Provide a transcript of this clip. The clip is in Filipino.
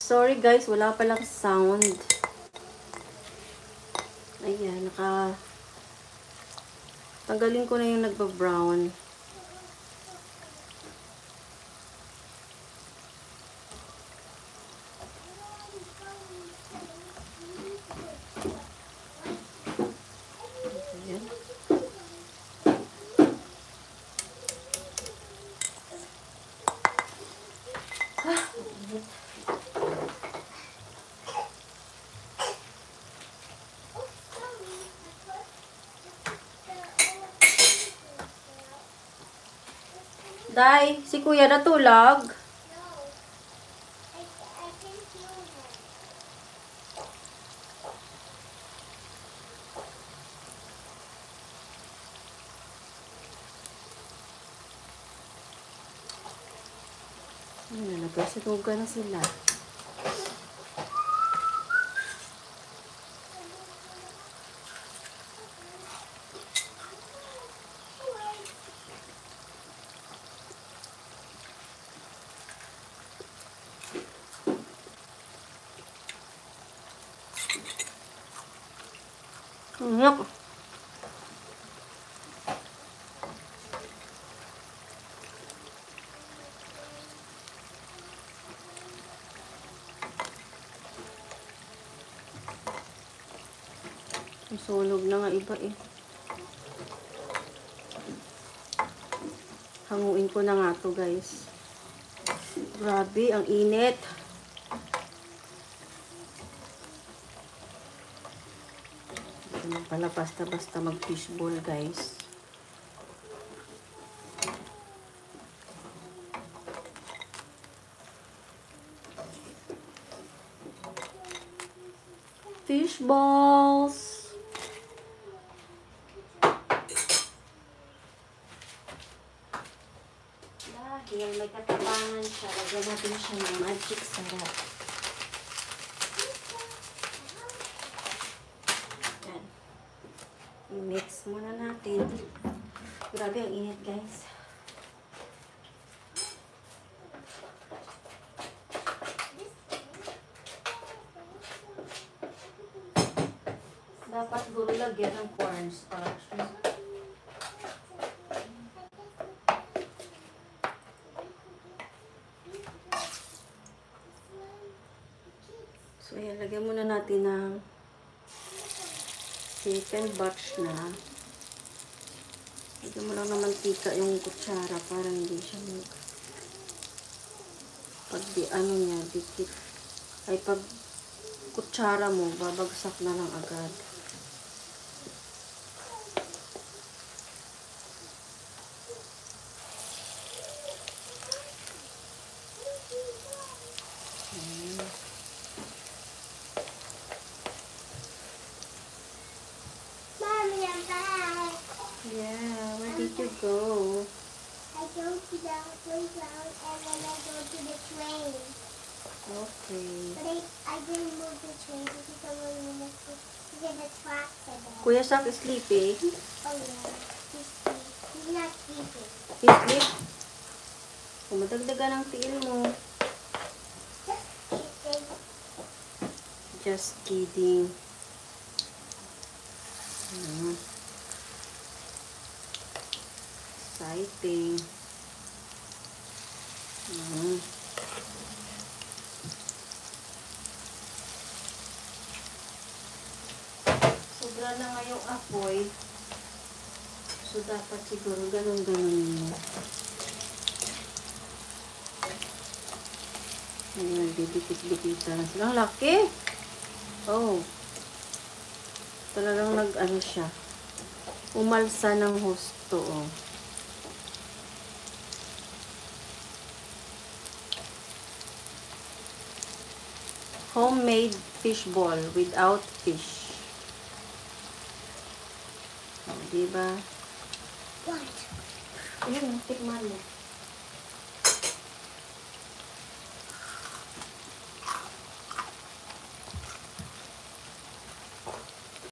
Sorry guys, wala palang sound. Ayan, tanggalin ko na yung nagba-brown. Ayan. Day, si Kuya natulog. Nagkasutuga na sila. Yuck. Sunog na nga iba eh. Hanguin ko na nga to guys. Grabe, ang init. Hindi naman pala basta-basta mag-fishball guys. Fish balls. Dahil may katabangan siya, lagyan natin siya ng magic sarap. Yan. I-mix muna natin. Grabe ang init guys. Dapat guro lagyan ng cornstarch. So, ayan, lagyan muna natin ng second batch na. Lagyan mo lang ng mantika yung kutsara para hindi siya pag ano niya, dikit. Ay, pag kutsara mo, babagsak na lang agad. Yeah, where did you go? I go to the playground and then I go to the train. Okay. But I didn't move the train because I wanted to get the tracks again. Kuya Sak is sleeping. Oh yeah, he's not sleeping. He sleep? Kung madagdagan ang tiil mo. Just kidding. Exciting. Sobra na nga yung apoy. So, dapat siguro ganun-ganun mo. Ayan, didikit-dikitan na sila. Ang laki! Oh. Talagang nag-ano siya. Umalsa ng husto, oh. Homemade fish ball without fish. Oh, diba? What? Ayun, tikman mo.